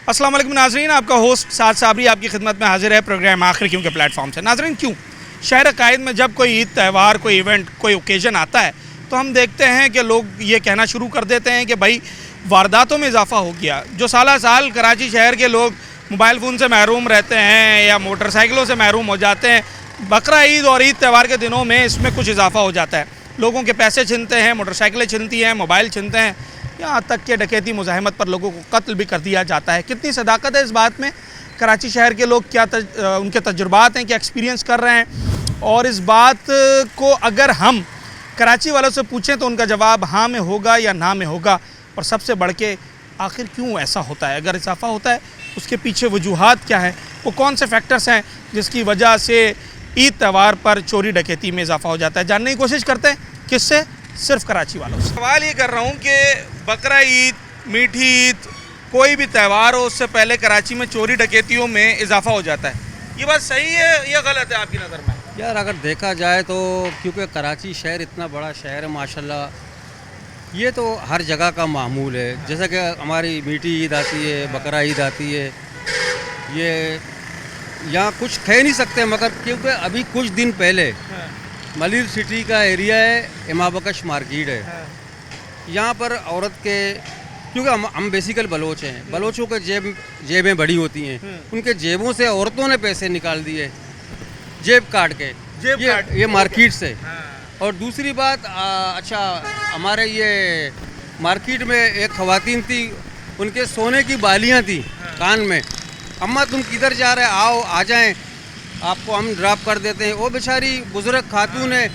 अस्सलाम वालेकुम नाजरीन, आपका होस्ट साद साबरी आपकी खिदमत में हाजिर है प्रोग्राम आखिर क्यों के प्लेटफॉर्म से। नाजरीन, क्यों शहर कायद में जब कोई ईद त्यौहार, कोई इवेंट, कोई ओकेजन आता है तो हम देखते हैं कि लोग ये कहना शुरू कर देते हैं कि भाई वारदातों में इजाफा हो गया। जो साल साल कराची शहर के लोग मोबाइल फ़ोन से महरूम रहते हैं या मोटरसाइकिलों से महरूम हो जाते हैं, बकरा ईद और ईद त्यौहार के दिनों में इसमें कुछ इजाफा हो जाता है। लोगों के पैसे छिनते हैं, मोटरसाइकिलें छिनती हैं, मोबाइल छिनते हैं, यहाँ तक कि डकैती मुज़ाहमत पर लोगों को कत्ल भी कर दिया जाता है। कितनी सदाकत है इस बात में? कराची शहर के लोग क्या उनके तजुर्बात हैं, क्या एक्सपीरियंस कर रहे हैं? और इस बात को अगर हम कराची वालों से पूछें तो उनका जवाब हाँ में होगा या ना में होगा। और सबसे बढ़ के आखिर क्यों ऐसा होता है? अगर इजाफा होता है उसके पीछे वजूहात क्या है? वो कौन से फैक्टर्स हैं जिसकी वजह से ईद त्यौहार पर चोरी डकैती में इजाफा हो जाता है? जानने की कोशिश करते हैं। किससे? सिर्फ कराची वालों से। सवाल ये कर रहा हूँ कि बकरा ईद, मीठी ईद, कोई भी त्यौहार हो उससे पहले कराची में चोरी डकैतियों में इजाफा हो जाता है। ये बात सही है या गलत है आपकी नज़र में? यार अगर देखा जाए तो क्योंकि कराची शहर इतना बड़ा शहर है माशाल्लाह, ये तो हर जगह का मामूल है। जैसा कि हमारी मीठी ईद आती है, बकरा ईद आती है, ये यहाँ कुछ कह नहीं सकते, मगर क्योंकि अभी कुछ दिन पहले मलिर सिटी का एरिया है, इमाबकश मार्केट है, यहाँ पर औरत के, क्योंकि हम बेसिकल बलोच हैं, बलोचों के जेबें बड़ी होती हैं, उनके जेबों से औरतों ने पैसे निकाल दिए, जेब काट के, ये मार्केट से। और दूसरी बात, अच्छा, हमारे ये मार्केट में एक ख़वातीन थी, उनके सोने की बालियाँ थी कान में। अम्मा तुम किधर जा रहे, आओ आ जाएं, आपको हम ड्रॉप कर देते हैं। वो बेचारी बुजुर्ग खातून है,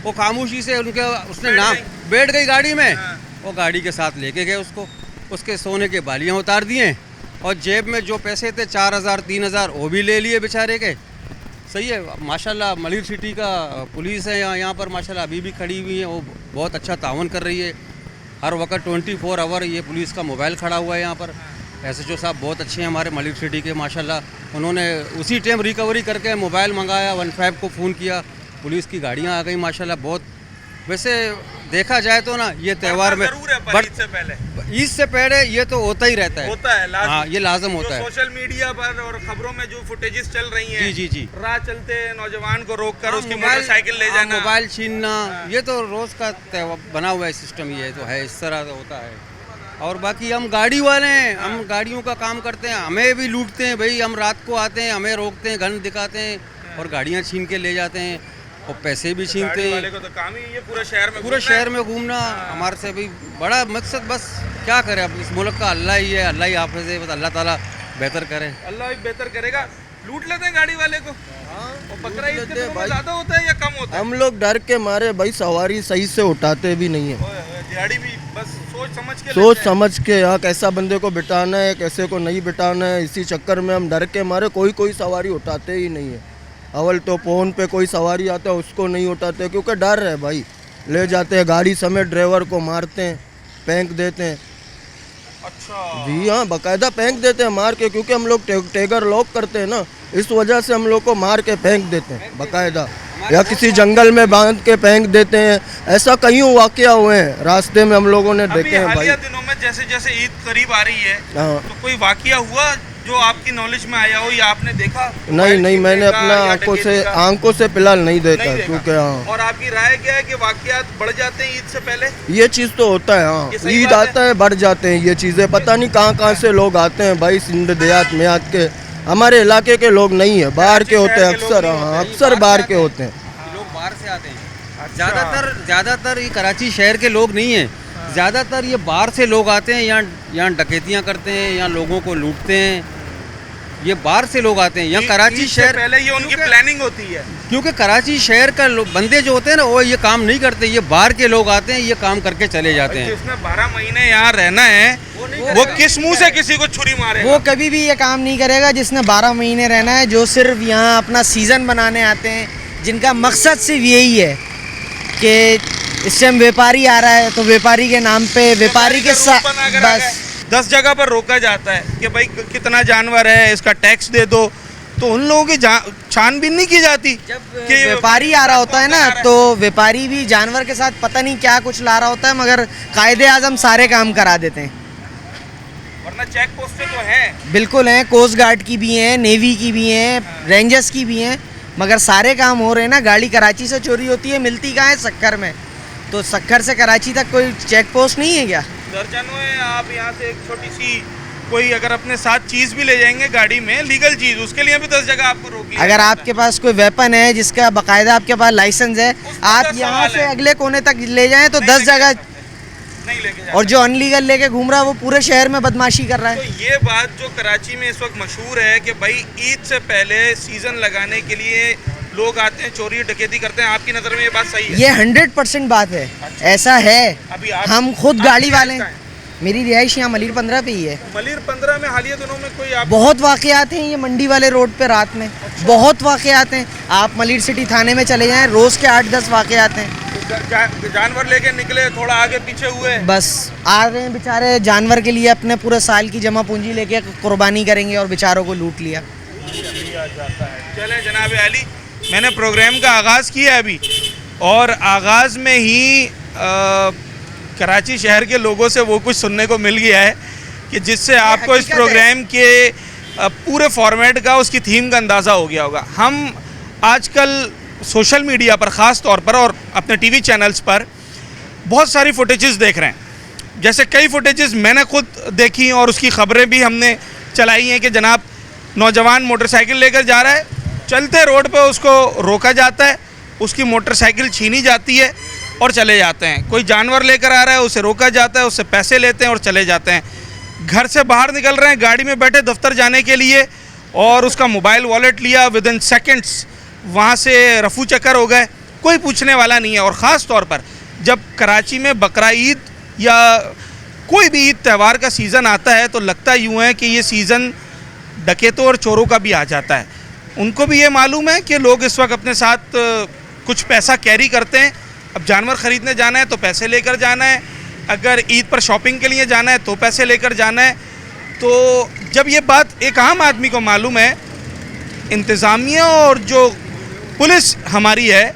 वो खामोशी से उसने नाम बैठ गई गाड़ी में, वो गाड़ी के साथ लेके गए उसको, उसके सोने के बालियाँ उतार दिए और जेब में जो पैसे थे 4,000 3,000 वो भी ले लिए बेचारे के। सही है माशाल्लाह। मलिर सिटी का पुलिस है यहाँ पर माशाल्लाह अभी भी खड़ी हुई है, वो बहुत अच्छा तावन कर रही है। हर वक्त 24 आवर ये पुलिस का मोबाइल खड़ा हुआ है यहाँ पर। SHO साहब बहुत अच्छे हैं हमारे मलिर सिटी के माशाल्लाह। उन्होंने उसी टाइम रिकवरी करके मोबाइल मंगाया, 15 को फ़ोन किया, पुलिस की गाड़ियाँ आ गई माशाल्लाह। बहुत वैसे देखा जाए तो ना ये त्यौहार में ईद से पहले ये तो होता ही रहता है, हाँ ये लाजम होता है। सोशल मीडिया पर और खबरों में जो फुटेजेस चल रही हैं, जी राह चलते नौजवान को रोककर उसकी मोटरसाइकिल ले जाना, मोबाइल छीनना, ये तो रोज़ का बना हुआ है सिस्टम, ये तो है, इस तरह होता है। और बाकी हम गाड़ी वाले हैं, हम गाड़ियों का काम करते हैं, हमें भी लूटते हैं भाई। हम रात को आते हैं, हमें रोकते हैं, गन दिखाते हैं और गाड़ियाँ छीन के ले जाते हैं और पैसे भी छीनते हैं। वाले को तो काम ही ये पूरे शहर में घूमना हमारे से भी बड़ा मकसद। बस क्या करें, अब इस मुल्क का अल्लाह ही है, अल्लाह ही हाफ़िज़ है, बस अल्लाह ताला बेहतर करे। अल्लाह ही बेहतर करेगा। लूट लेते हैं गाड़ी वाले को। और बकरा ईद के दिनों में ज़्यादा होता है या कम होता है? हम लोग डर के मारे भाई सवारी सही से उठाते भी नहीं है। दिहाड़ी भी बस सोच समझ के यहाँ कैसा बंदे को बिठाना है, कैसे को नहीं बिठाना है, इसी चक्कर में हम डर के मारे कोई सवारी उठाते ही नहीं है। अवल तो फ़ोन पे कोई सवारी आता है उसको नहीं उठाते, क्योंकि डर है भाई। ले जाते हैं गाड़ी समेत, ड्राइवर को मारते हैं, फेंक देते हैं। अच्छा जी हाँ, बाकायदा फेंक देते हैं मार के, क्योंकि हम लोग टेगर लॉक करते हैं ना, इस वजह से हम लोग को मार के फेंक देते हैं बाकायदा, या किसी जंगल में बांध के फेंक देते हैं। ऐसा कई वाक़या हुए हैं रास्ते में, हम लोगों ने देखे हैं भाई। दिनों में जैसे जैसे ईद करीब आ रही है, तो कोई वाक़या हुआ जो आपकी नॉलेज में आया हो या आपने देखा? नहीं, मैंने अपना आंखों से फिलहाल नहीं देखा, क्योंकि हाँ। और आपकी राय क्या है कि वाक़यात बढ़ जाते हैं ईद से पहले? ये चीज़ तो होता है, हाँ, ईद आता है बढ़ जाते हैं ये चीज़ें। पता नहीं कहाँ से लोग आते हैं भाई, सिंध देहात में के, हमारे इलाके के लोग नहीं है, बाहर के होते हैं अक्सर। हाँ, अक्सर बाहर के होते हैं, लोग बाहर से आते हैं। ज़्यादातर ये कराची शहर के लोग नहीं हैं, ज़्यादातर ये बाहर से लोग आते हैं, यहाँ डकैतियाँ करते हैं, यहाँ लोगों को लूटते हैं, ये बाहर से लोग आते हैं। यहाँ कराची शहर पहले ये उनकी प्लानिंग होती है, क्योंकि कराची शहर का बंदे जो होते हैं ना, वो ये काम नहीं करते, ये बाहर के लोग आते हैं, ये काम करके चले जाते हैं। जिसने 12 महीने यहाँ रहना है वो किस मुंह से किसी को छुरी मारेगा? वो कभी भी ये काम नहीं करेगा जिसने 12 महीने रहना है। जो सिर्फ यहाँ अपना सीज़न बनाने आते हैं, जिनका मकसद सिर्फ यही है कि इस टाइम व्यापारी आ रहा है तो व्यापारी के नाम पे, व्यापारी के साथ बस 10 जगह पर रोका जाता है कि भाई कितना जानवर है, इसका टैक्स दे दो, तो उन लोगों की छानबीन नहीं की जाती। जब व्यापारी आ रहा होता है ना, तो व्यापारी भी जानवर के साथ पता नहीं क्या कुछ ला रहा होता है, मगर कायदे आज़म सारे काम करा देते हैं। वरना चेक पोस्टें तो हैं। बिल्कुल हैं, कोस्ट गार्ड की भी हैं, नेवी की भी हैं, रेंजर्स की भी हैं, मगर सारे काम हो रहे हैं ना। गाड़ी कराची से चोरी होती है, मिलती कहाँ है? सक्खर में। तो सक्खर से कराची तक कोई चेक पोस्ट नहीं है क्या? दर्जनों है। आप यहाँ से एक छोटी सी कोई अगर अपने साथ चीज़ भी ले जाएंगे गाड़ी में, लीगल चीज़, उसके लिए भी 10 जगह आपको रोक लिया अगर जाता है। आपके पास कोई वेपन है जिसका बाकायदा आपके पास लाइसेंस है, उसका आप तो यहाँ सवाल से है। अगले कोने तक ले जाएं तो नहीं 10 लेके जगह। जा सकते, नहीं लेके जा और जो अनलीगल लेके घूम रहा है वो पूरे शहर में बदमाशी कर रहा तो है। ये बात जो कराची में इस वक्त मशहूर है कि भाई ईद से पहले सीजन लगाने के लिए लोग आते हैं, चोरी डकैती करते हैं, आपकी नज़र में ये बात सही है? ये 100% बात है, ऐसा है। अभी आप हम खुद आप गाड़ी क्या वाले लगता हैं। है? मेरी रिहाइश यहाँ मलिर 15 पे ही है। मलिर 15 में हालिया दिनों में कोई आप बहुत वाकयात हैं ये मंडी वाले रोड पे रात में, बहुत वाकयात हैं। आप मलिर सिटी थाने में चले जाएं, रोज़ के 8-10 वाकयात हैं। जानवर लेके निकले, थोड़ा आगे पीछे हुए, बस आ रहे हैं बेचारे जानवर के लिए, अपने पूरे साल की जमा पूंजी लेके कुर्बानी करेंगे और बेचारों को लूट लिया। चलें जनाब अली, मैंने प्रोग्राम का आगाज़ किया है अभी, और आगाज़ में ही कराची शहर के लोगों से वो कुछ सुनने को मिल गया है कि जिससे आपको इस हकीकत है। प्रोग्राम के पूरे फॉर्मेट का, उसकी थीम का अंदाज़ा हो गया होगा। हम आजकल सोशल मीडिया पर ख़ास तौर पर और अपने टीवी चैनल्स पर बहुत सारी फुटेजेस देख रहे हैं। जैसे कई फुटेजेस मैंने खुद देखी और उसकी ख़बरें भी हमने चलाई हैं कि जनाब नौजवान मोटरसाइकिल लेकर जा रहा है, चलते रोड पे उसको रोका जाता है, उसकी मोटरसाइकिल छीनी जाती है और चले जाते हैं। कोई जानवर लेकर आ रहा है, उसे रोका जाता है, उससे पैसे लेते हैं और चले जाते हैं। घर से बाहर निकल रहे हैं गाड़ी में बैठे दफ्तर जाने के लिए, और उसका मोबाइल वॉलेट लिया, विद इन सेकेंड्स वहाँ से रफू चक्कर हो गए, कोई पूछने वाला नहीं है। और ख़ास तौर पर जब कराची में बकरा ईद या कोई भी ईद त्यौहार का सीज़न आता है तो लगता यूँ है कि ये सीज़न डकैतों और चोरों का भी आ जाता है। उनको भी ये मालूम है कि लोग इस वक्त अपने साथ कुछ पैसा कैरी करते हैं। अब जानवर ख़रीदने जाना है तो पैसे लेकर जाना है, अगर ईद पर शॉपिंग के लिए जाना है तो पैसे लेकर जाना है। तो जब ये बात एक आम आदमी को मालूम है, इंतज़ामिया और जो पुलिस हमारी है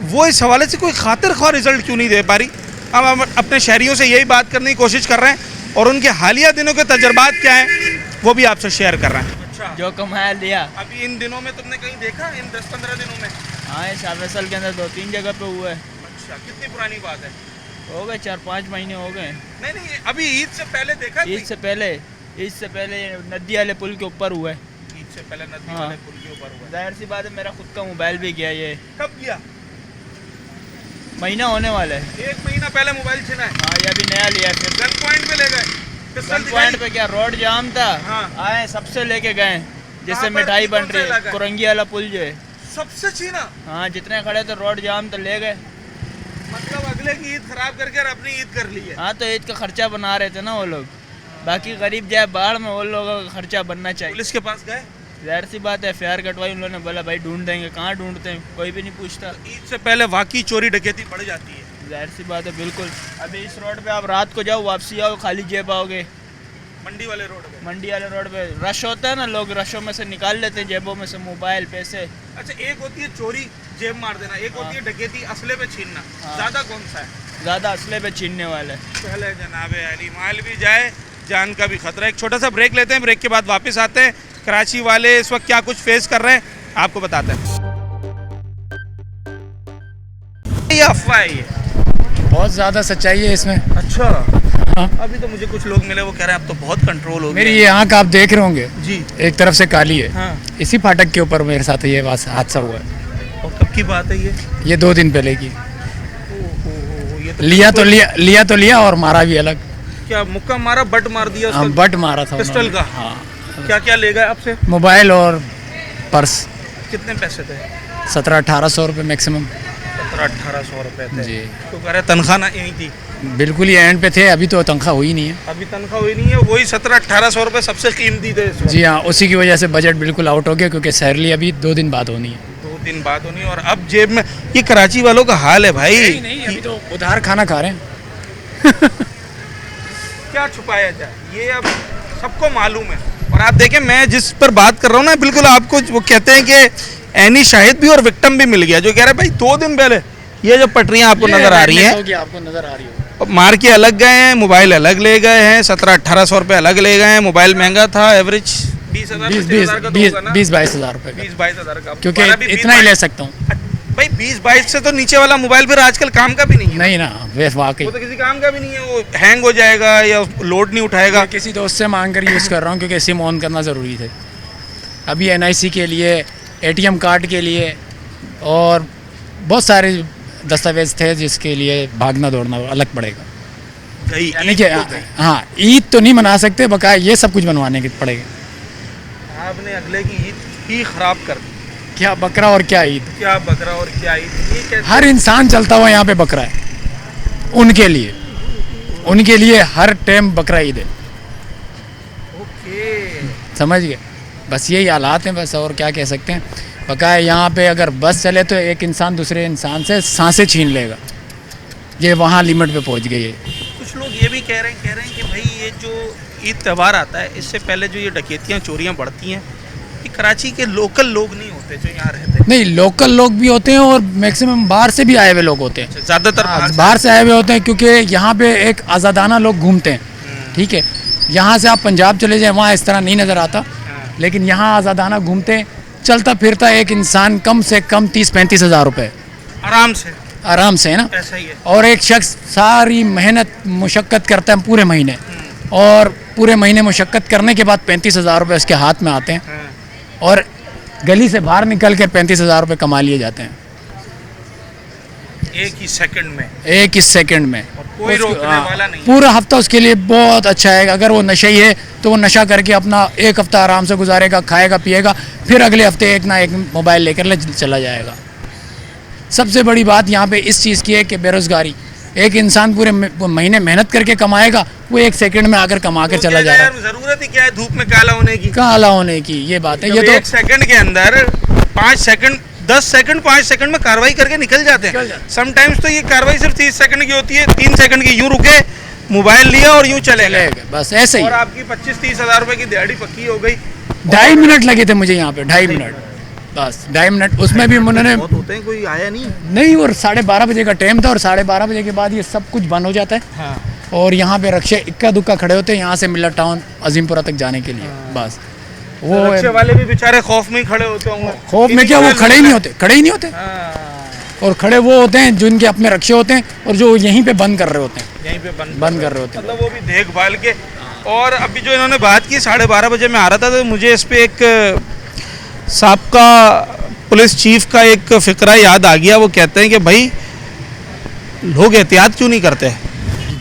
वो इस हवाले से कोई खातिर ख्वाह रिज़ल्ट क्यों नहीं दे पा रही? हम अपने शहरियों से यही बात करने की कोशिश कर रहे हैं और उनके हालिया दिनों के तजर्बात क्या हैं वो भी आपसे शेयर कर रहे हैं। अच्छा, जो कमाया लिया। अभी इन दिनों में तुमने कहीं देखा, इन 10-15 दिनों में? हाँ, ये शाह फैसल के अंदर 2-3 जगह पे हुआ है। अच्छा, कितनी पुरानी बात है? हो गए 4-5 महीने हो गए। नहीं नहीं, अभी ईद से पहले देखा? ईद से पहले नदी वाले पुल के ऊपर हुआ है। ईद से पहले नदी हाँ। वाले पुल के ऊपर हुआ है। जाहिर सी बात है, मेरा खुद का मोबाइल भी गया, ये कब किया? महीना होने वाला है। 1 महीना पहले मोबाइल छिना है। हाँ, ये अभी नया लिया है। फिर गन पॉइंट पे ले गए, पिस्टल गन दिखाई? पॉइंट पे क्या रोड जाम था, हाँ। आए सबसे लेके गए, कहाँ जिससे पर? मिठाई कौन बन सा रही है, इलाका है? कुरंगी वाला पुल जो है। सबसे छीना? हाँ, जितने खड़े थे रोड जाम तो ले गए। मतलब अगले की ईद खराब करके और अपनी ईद कर ली है। हाँ, तो ईद का खर्चा बना रहे थे ना वो लोग। बाकी गरीब जाए बाढ़ में, वो लोगों का खर्चा बनना चाहिए। पुलिस के पास गए? जाहिर सी बात है, एफआईआर कटवाई, उन लोगों ने बोला भाई ढूंढ देंगे। कहाँ ढूंढते हैं, कोई भी नहीं पूछता। ईद से पहले वाकई चोरी डकैती बढ़ जाती है। जाहिर सी बात है, बिल्कुल। अभी इस रोड पे आप रात को जाओ, वापसी आओ, खाली जेब आओगे। मंडी वाले रोड पे? मंडी वाले रोड पे रश होता है ना, लोग रशों में से निकाल लेते हैं जेबों में से मोबाइल, पैसे। अच्छा, एक होती है चोरी, जेब मार देना, एक होती है डकैती, असले पे छीनना। हाँ। ज्यादा कौन सा है? ज़्यादा असले पे छीनने वाले। पहले जनाब अली, माल भी जाए, जान का भी खतरा। एक छोटा सा ब्रेक लेते हैं, ब्रेक के बाद वापस आते हैं। कराची वाले इस वक्त क्या कुछ फेस कर रहे हैं आपको बताते हैं। ये अफवाह है ये? बहुत ज़्यादा सच्चाई है इसमें। अच्छा। हाँ। अभी तो मुझे कुछ लोग मिले, वो कह रहे हैं अब तो बहुत कंट्रोल हो गया। मेरी ये आँख आप देख रहे होंगे, जी। एक तरफ से काली है। हाँ। इसी फाटक के ऊपर मेरे साथ ये हादसा हुआ है। और कब की बात है ये? ये 2 दिन पहले की। ये लिया तो लिया और मारा भी अलग। क्या मुक्का मारा, बट मार दिया हाँ, उसका? बट मारा था पिस्टल उन्होंने। का? हाँ। क्या क्या ले गए आपसे? मोबाइल और पर्स। कितने पैसे थे? 1700-1800 रुपये मैक्सिमम। 1700-1800 रुपए थे। जी। तो कह रहे तनख्वाह ना यही थी? बिल्कुल ही एंड पे थे, अभी तो तनख्वाह हुई नहीं है। अभी तनख्वाह हुई नहीं है, वही 1700-1800 रुपए सबसे कीमती थे इस वक्त। जी हाँ, उसी की वजह से बजट बिल्कुल आउट हो गया, क्योंकि सैलरी अभी 2 दिन बाद होनी है। 2 दिन बाद होनी, और अब जेब में। ये कराची वालों का हाल है भाई। नहीं, अभी तो उधार खाना खा रहे हैं। क्या छुपाया जाए, ये अब सबको मालूम है। और आप देखें, मैं जिस पर बात कर रहा हूँ ना, बिल्कुल आपको वो कहते हैं कि ऐनी शाहिद भी और विक्टिम भी मिल गया, जो कह रहे हैं भाई 2 दिन पहले ये जो पटरियाँ आपको नजर आ रही हैं, आपको नजर आ रही है। मार के अलग गए हैं, मोबाइल अलग ले गए हैं, 1700-1800 रुपये अलग ले गए हैं। मोबाइल महंगा था, एवरेज 20,000 का तो होगा ना? 20-22 हज़ार रुपये का, 20-22 हज़ार का, क्योंकि हमारा भी इतना ही ले सकता हूँ। भाई 20-22 से तो नीचे वाला मोबाइल फिर आजकल काम का भी नहीं है। नहीं ना, वे वाकई वो तो किसी काम का भी नहीं है, वो हैंग हो जाएगा या लोड नहीं उठाएगा। मैं किसी दोस्त से मांग कर यूज़ कर रहा हूँ, क्योंकि सिम ऑन करना ज़रूरी थे। अभी NIC के लिए, ATM कार्ड के लिए और बहुत सारे दस्तावेज थे जिसके लिए भागना दौड़ना अलग पड़ेगा। यानी कि हाँ, ईद तो नहीं मना सकते, बकाया ये सब कुछ बनवाने के पड़ेगा। आपने अगले की ईद ही खराब कर दी। क्या बकरा और क्या ईद, क्या बकरा और क्या ईद, ये कैसे? हर इंसान चलता हुआ यहाँ पे बकरा है। उनके लिए हर टाइम बकरा ईद है। ओके, समझ गए? बस यही हालात हैं बस, और क्या कह सकते हैं। बकाया यहाँ पे अगर बस चले तो एक इंसान दूसरे इंसान से सांसें छीन लेगा। ये वहाँ लिमिट पे पहुँच गई है। कुछ लोग ये भी कह रहे हैं कि भाई ये जो ईद त्यौहार आता है, इससे पहले जो ये डकैतियाँ चोरियाँ बढ़ती हैं, ये कराची के लोकल लोग नहीं होते जो यहाँ रहते हैं। नहीं, लोकल लोग भी होते हैं और मैक्सिमम बाहर से भी आए हुए लोग होते हैं। ज़्यादातर बाहर से आए हुए होते हैं, क्योंकि यहाँ पे एक आज़ादाना लोग घूमते हैं। ठीक है, यहाँ से आप पंजाब चले जाएं, वहाँ इस तरह नहीं नज़र आता, लेकिन यहाँ आज़ादाना घूमते हैं। चलता फिरता एक इंसान कम से कम 30-35 हज़ार रुपये आराम से है ना। ऐसा ही है। और एक शख्स सारी मेहनत मुशक्क़त करता है पूरे महीने, और पूरे महीने मुशक्क़त करने के बाद 35 हज़ार रुपये उसके हाथ में आते हैं, और गली से बाहर निकल कर 35 हज़ार रुपये कमा लिए जाते हैं एक ही सेकंड में। कोई रोकने वाला नहीं। पूरा हफ्ता उसके लिए बहुत अच्छा है। अगर वो नशेई है तो वो नशा करके अपना एक हफ्ता आराम से गुजारेगा, खाएगा पिएगा, फिर अगले हफ्ते एक ना एक मोबाइल लेकर चला जाएगा। सबसे बड़ी बात यहाँ पे इस चीज़ की है कि बेरोज़गारी, एक इंसान पूरे महीने मेहनत करके कमाएगा, वो एक सेकंड में आकर कमा कर चला जाएगा। जरूरत ही क्या है धूप में काला होने की, ये बात है। ये तो एक सेकंड के अंदर 5 सेकंड 10 सेकंड 5 सेकंड में कार्रवाई करके निकल जाते हैं। समटाइम्स तो ये कार्रवाई सिर्फ 30 सेकंड की होती है, 3 सेकंड की, यूं रुके, मोबाइल लिया और यूं चले गए, बस ऐसे ही। और आपकी 25-30 हज़ार रुपए की दिहाड़ी पक्की हो गई। 2.5 मिनट लगे थे मुझे यहाँ पे, 2.5 मिनट, बस 2.5 मिनट। उसमें भी उन्होंने होते हैं, कोई आया नहीं। और 12:30 बजे का टाइम था, और 12:30 बजे के बाद ये सब कुछ बंद हो जाता है। हाँ। और यहाँ पे रक्शे इक्का दुक्का खड़े होते हैं यहाँ से मिलर टाउन अजीमपुरा तक जाने के लिए। बस वो रिक्शे वाले भी बेचारे खौफ में ही खड़े होते होंगे। खौफ में क्या, वो खड़े ही नहीं होते। और खड़े वो होते हैं जिनके अपने रक्शे होते हैं, और जो यहीं पे बंद कर रहे होते हैं, यहीं पे बंद कर रहे होते हैं, मतलब वो भी देखभाल के। और अभी जो इन्होंने बात की 12:30 बजे मैं आ रहा था, तो मुझे इस पे एक साबका पुलिस चीफ का एक फिक्रा याद आ गया। वो कहते हैं कि भाई लोग एहतियात क्यों नहीं करते।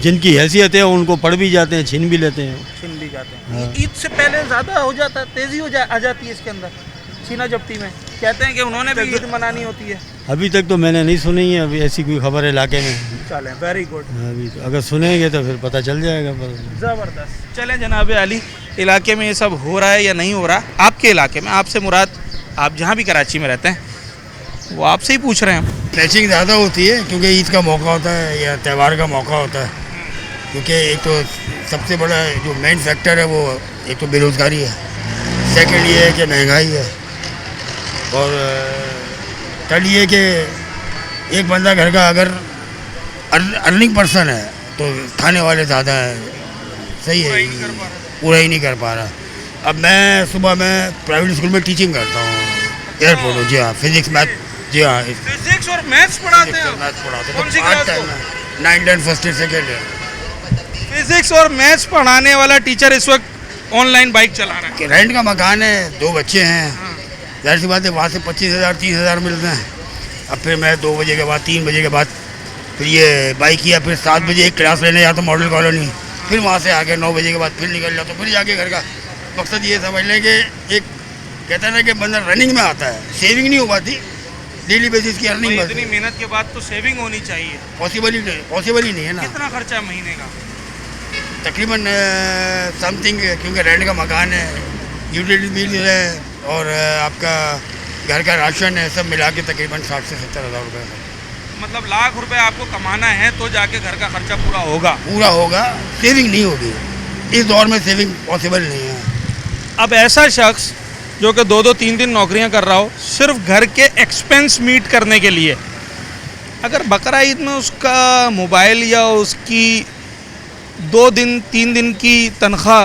जिनकी हैसियत है उनको पढ़ भी जाते हैं, छीन भी लेते हैं। ईद से पहले ज़्यादा हो जाता है, तेज़ी आ जाती है इसके अंदर, छीना जब्ती में। कहते हैं कि उन्होंने भी ईद मनानी होती है। अभी तक तो मैंने नहीं सुनी है अभी ऐसी कोई खबर इलाके में। चलें, वेरी गुड। अभी तो अगर सुनेंगे तो फिर पता चल जाएगा। ज़बरदस्त। चलें जनाब अली, इलाके में ये सब हो रहा है या नहीं हो रहा, आपके इलाके में, आपसे मुराद आप जहाँ भी कराची में रहते हैं, वो आपसे ही पूछ रहे हैं। क्लैशिंग ज़्यादा होती है क्योंकि ईद का मौका होता है या त्यौहार का मौका होता है। क्योंकि एक तो सबसे बड़ा जो मेन फैक्टर है वो एक तो बेरोज़गारी है, सेकंड ये है कि महंगाई है, और थर्ड ये कि एक बंदा घर का अगर अर्निंग पर्सन है तो खाने वाले ज़्यादा हैं। सही है, पूरा ही नहीं कर पा रहा। अब मैं सुबह में प्राइवेट स्कूल में टीचिंग करता हूँ, एयरपोर्ट हो। जी हाँ, फिजिक्स मैथ, जी हाँ, फिजिक्स और मैथ्स पढ़ाते हैं। कौन सी क्लास को? 9, 10, first year second year. Physics और मैथ्स पढ़ाने वाला टीचर इस वक्त ऑनलाइन बाइक चला रहा है। रेंट का मकान है, 2 बच्चे हैं, जाहिर सी बात है वहाँ से 25,000 30,000 मिलते हैं। अब फिर मैं 2 बजे के बाद 3 बजे के बाद फिर ये बाइक किया, फिर 7 बजे एक क्लास लेने जाता मॉडल कॉलोनी, फिर वहाँ से आके 9 बजे के बाद फिर निकल जाता, फिर जाके घर का। मकसद ये समझ लें कि एक कहते हैं ना कि बंदा रनिंग में आता है, सेविंग नहीं हो पाती, डेली बेसिस की अर्निंग। इतनी मेहनत के बाद तो सेविंग होनी चाहिए। पॉसिबल ही नहीं है ना। कितना खर्चा है महीने का? तकरीबन समथिंग, क्योंकि रेंट का मकान है, यूटिलिटी बिल है, और आपका घर का राशन है, सब मिला के तकरीबन 60 से 70 हज़ार रुपये। मतलब लाख रुपए आपको कमाना है तो जाके घर का खर्चा पूरा होगा। सेविंग नहीं होगी इस दौर में, सेविंग पॉसिबल नहीं है। अब ऐसा शख्स जो कि 2-2 3-3 नौकरियां कर रहा हो, सिर्फ घर के एक्सपेंस मीट करने के लिए अगर बकरा ईद में उसका मोबाइल या उसकी 2 दिन 3 दिन की तनख्वाह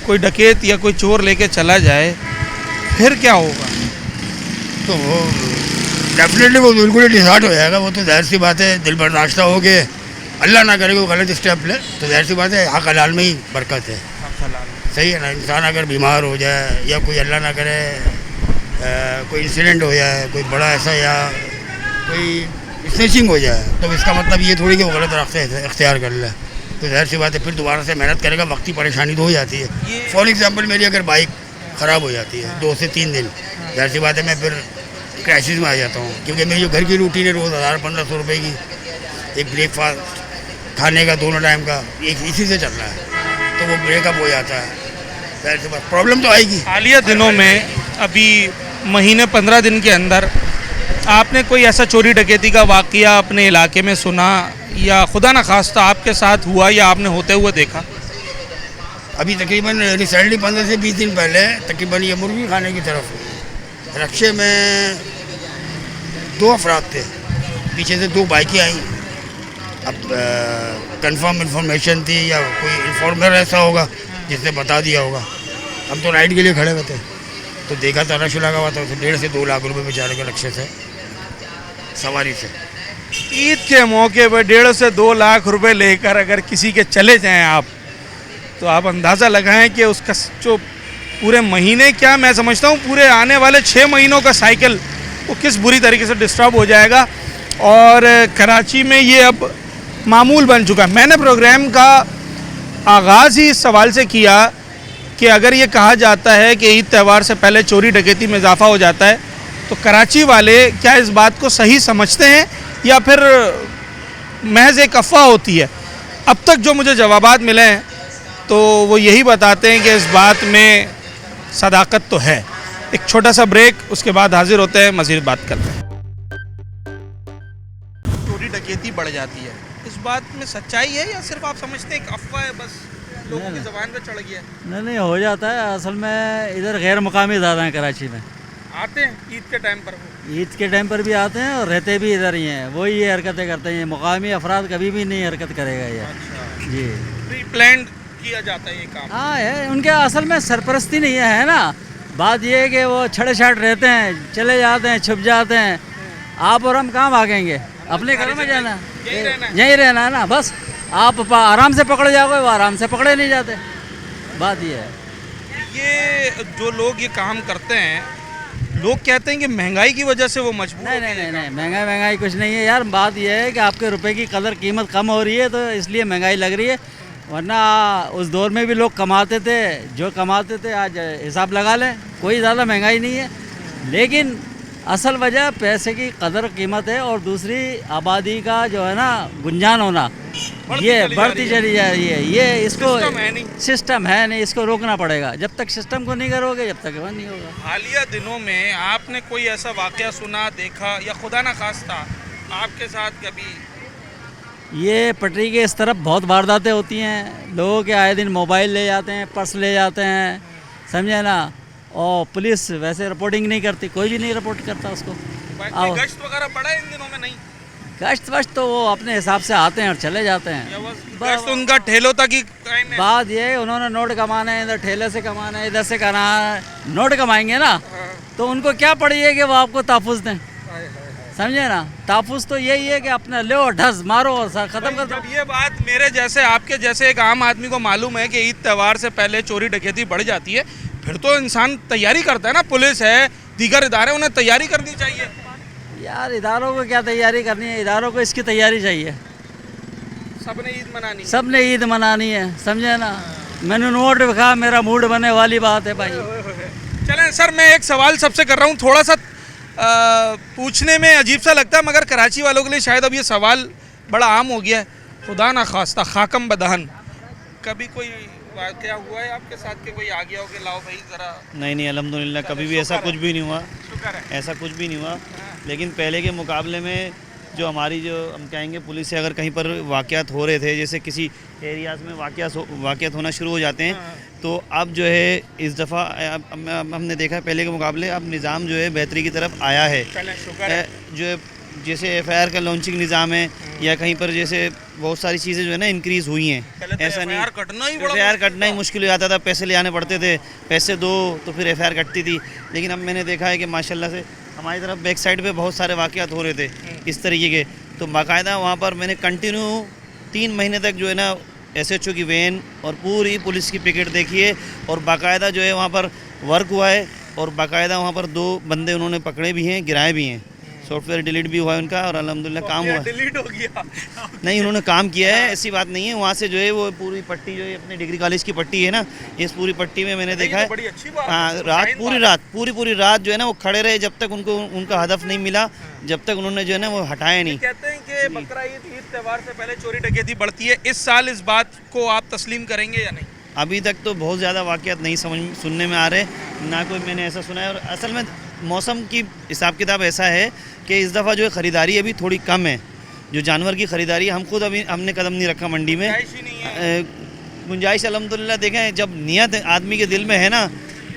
कोई डकैत या कोई चोर लेके चला जाए, फिर क्या होगा? तो वो डेफिनेटली वो बिल्कुल डिसार्ट हो जाएगा। वो तो जाहिर सी बात है, दिल बर्दाश्त हो के अल्लाह ना करे वो गलत स्टेप ले, तो जाहिर सी बात है हक हलाल में ही बरकत है। सही है ना। इंसान अगर बीमार हो जाए या कोई अल्लाह ना करे कोई इंसिडेंट हो जाए, कोई बड़ा ऐसा, या कोई स्नैचिंग हो जाए, तो इसका मतलब ये थोड़ी कि वो गलत रास्ते इख्तियार कर ले। तो जाहिर सी बात है फिर दोबारा से मेहनत करेगा, वक्ती परेशानी तो हो जाती है। फॉर एग्जांपल मेरी अगर बाइक ख़राब हो जाती है 2 से 3 दिन, जाहिर सी बात है मैं फिर क्राइसिस में आ जाता हूँ, क्योंकि मेरी जो घर की रूटीन है रोज़ 1000-1500 रुपये की एक ब्रेकफास्ट खाने का दोनों टाइम का एक इसी से चल रहा है, तो वो ब्रेकअप हो जाता है। जाहिर सी बात प्रॉब्लम तो आएगी। हालिया दिनों में अभी महीने 15 दिन के अंदर आपने कोई ऐसा चोरी डकैती का वाक़या अपने इलाके में सुना, या खुदा न खास्ता आपके साथ हुआ या आपने होते हुए देखा? अभी तकरीबन रिसेंटली 15 से 20 दिन पहले तकरीबन ये मुर्गी खाने की तरफ रक्शे में 2 अफराद थे, पीछे से 2 बाइकें आई। अब कंफर्म इंफॉर्मेशन थी या कोई इन्फॉर्मर ऐसा होगा जिसने बता दिया होगा। हम तो राइड के लिए खड़े हुए थे, तो देखा तलाशी लगा हुआ था, तो 1.5 से 2 लाख रुपए बेचारे के रक्शे से सवारी से। ईद के मौके पर 1.5 से 2 लाख रुपए लेकर अगर किसी के चले जाएं आप, तो आप अंदाज़ा लगाएं कि उसका जो पूरे महीने, क्या मैं समझता हूँ पूरे आने वाले 6 महीनों का साइकिल वो किस बुरी तरीके से डिस्टर्ब हो जाएगा। और कराची में ये अब मामूल बन चुका है। मैंने प्रोग्राम का आगाज़ ही इस सवाल से किया कि अगर ये कहा जाता है कि ईद त्यौहार से पहले चोरी डकैती में इजाफा हो जाता है, तो कराची वाले क्या इस बात को सही समझते हैं या फिर महज एक अफवाह होती है? अब तक जो मुझे जवाबात मिले हैं तो वो यही बताते हैं कि इस बात में सदाकत तो है। एक छोटा सा ब्रेक, उसके बाद हाजिर होते हैं, मज़ीद बात करते हैं। चोरी डकैती बढ़ जाती है, इस बात में सच्चाई है या सिर्फ आप समझते हैं एक अफवाह है, बस लोगों की ज़बान पे चढ़ गया है? नहीं हो जाता है। असल में इधर गैर मुकामी ज़्यादा हैं कराची में। आते हैं ईद के टाइम पर? ईद के टाइम पर भी आते हैं और रहते भी इधर ही हैं, वही ये हरकतें करते हैं। मुकामी अफराद कभी भी नहीं हरकत करेगा ये। अच्छा जी, प्री प्लान्ड किया जाता है ये काम? हाँ है, उनके असल में सरपरस्ती नहीं है ना। बात ये है कि वो छड़े छाट रहते हैं, चले जाते हैं, छुप जाते हैं। आप और हम कहाँ भागेंगे, अपने घर में जाना, यहीं रहना है ना। बस आप आराम से पकड़े जाओगे, वो आराम से पकड़े नहीं जाते। बात ये है। ये जो लोग ये काम करते हैं, लोग कहते हैं कि महंगाई की वजह से वो मजबूर। नहीं, महंगाई कुछ नहीं है यार। बात यह है कि आपके रुपए की कदर कीमत कम हो रही है, तो इसलिए महंगाई लग रही है। वरना उस दौर में भी लोग कमाते थे, जो कमाते थे आज हिसाब लगा लें, कोई ज़्यादा महंगाई नहीं है। लेकिन असल वजह पैसे की कदर कीमत है, और दूसरी आबादी का जो है ना गुंजान होना, ये बढ़ती चली जा रही है। ये इसको सिस्टम है नहीं, इसको रोकना पड़ेगा। जब तक सिस्टम को नहीं करोगे, जब तक बंद नहीं होगा। हालिया दिनों में आपने कोई ऐसा वाक़या सुना, देखा, या खुदा ना खास्ता आपके साथ कभी? ये पटरी के इस तरफ बहुत वारदातें होती हैं। लोगों के आए दिन मोबाइल ले जाते हैं, पर्स ले जाते हैं, समझे ना। और पुलिस वैसे रिपोर्टिंग नहीं करती, कोई भी नहीं रिपोर्ट करता उसको। गश्त वगैरह बढ़ा इन दिनों में? नहीं, गश्त वश्त तो वो अपने हिसाब से आते हैं और चले जाते हैं। गश्त उनका ठेलों तक ही टाइम है। बात ये है, उन्होंने नोट कमाना है, इधर ठेले से कमाना है, इधर से करना है। नोट कमाएंगे ना, तो उनको क्या पड़ी है कि वो आपको तहफ़्फ़ुज़ दें, समझे ना। तहफ़्फ़ुज़ तो यही है कि अपना लो, ढस मारो और ख़त्म कर दो। ये बात मेरे जैसे, आपके जैसे एक आम आदमी को मालूम है कि ईद त्यौहार से पहले चोरी डकैती बढ़ जाती है, फिर तो इंसान तैयारी करता है ना। पुलिस है, दीगर इदारे, उन्हें तैयारी करनी चाहिए। यार इदारों को क्या तैयारी करनी है, इदारों को इसकी तैयारी चाहिए। सबने ईद मनानी, सबने ईद मनानी है, समझे ना। मैंने नोट दिखा, मेरा मूड बने वाली बात है भाई। चलें सर, मैं एक सवाल सबसे कर रहा हूँ, थोड़ा सा पूछने में अजीब सा लगता है, मगर कराची वालों के लिए शायद अब ये सवाल बड़ा आम हो गया है। खुदा ना खास्ता खाकम बदहन, कभी कोई वाक़या हुआ है आपके साथ कि कोई आ गया हो कि लाओ भाई ज़रा? नहीं, अल्हम्दुलिल्लाह कभी भी ऐसा कुछ भी नहीं हुआ। शुक्र है, ऐसा कुछ भी नहीं हुआ। लेकिन पहले के मुकाबले में जो हमारी, जो हम कहेंगे पुलिस से अगर कहीं पर वाक़यात हो रहे थे, जैसे किसी एरियाज़ में वाक़यात होना शुरू हो जाते हैं, तो अब जो है इस दफ़ा हमने देखा पहले के मुकाबले अब निज़ाम जो है बेहतरी की तरफ आया है। शुक्र है। जो है जैसे एफआईआर का लॉन्चिंग निज़ाम है या कहीं पर जैसे बहुत सारी चीज़ें जो है ना इंक्रीज़ हुई हैं। ऐसा नहीं, एफआईआर कटना ही मुश्किल हो जाता था, पैसे ले आने पड़ते थे, पैसे दो तो फिर एफआईआर कटती थी। लेकिन अब मैंने देखा है कि माशाल्लाह से हमारी तरफ बैक साइड पे बहुत सारे वाक़यात हो रहे थे इस तरीके के, तो बाकायदा वहाँ पर मैंने कंटिन्यू 3 महीने तक जो है ना SHO की वैन और पूरी पुलिस की पिकेट देखी है और बाकायदा जो है वहाँ पर वर्क हुआ है और बाकायदा वहाँ पर 2 बंदे उन्होंने पकड़े भी हैं, गिराए भी हैं। सॉफ्टवेयर डिलीट भी हुआ है उनका और अल्हम्दुलिल्लाह काम हुआ। डिलीट हो गया नहीं, उन्होंने काम किया है, ऐसी बात नहीं है। वहाँ से जो है वो पूरी पट्टी जो है अपने डिग्री कॉलेज की पट्टी है ना, इस पूरी पट्टी में मैंने देखा है। बड़ी अच्छी बात हाँ, रात पूरी रात जो है ना वो खड़े रहे जब तक उनको उनका हदफ नहीं मिला, जब तक उन्होंने जो है ना वो हटाया नहीं। कहते हैं कि बकरा ईद त्यौहार से पहले चोरी डकैती बढ़ती है, इस साल इस बात को आप तस्लीम करेंगे या नहीं? अभी तक तो बहुत ज़्यादा वाक़यात नहीं सुनने में आ रहे, ना कोई मैंने ऐसा सुना है। और असल में मौसम की हिसाब किताब ऐसा है कि इस दफ़ा जो है ख़रीदारी अभी थोड़ी कम है, जो जानवर की ख़रीदारी हम खुद अभी हमने कदम नहीं रखा मंडी में। गुंजाइश अल्हम्दुलिल्लाह देखें, जब नियत आदमी के दिल में है ना,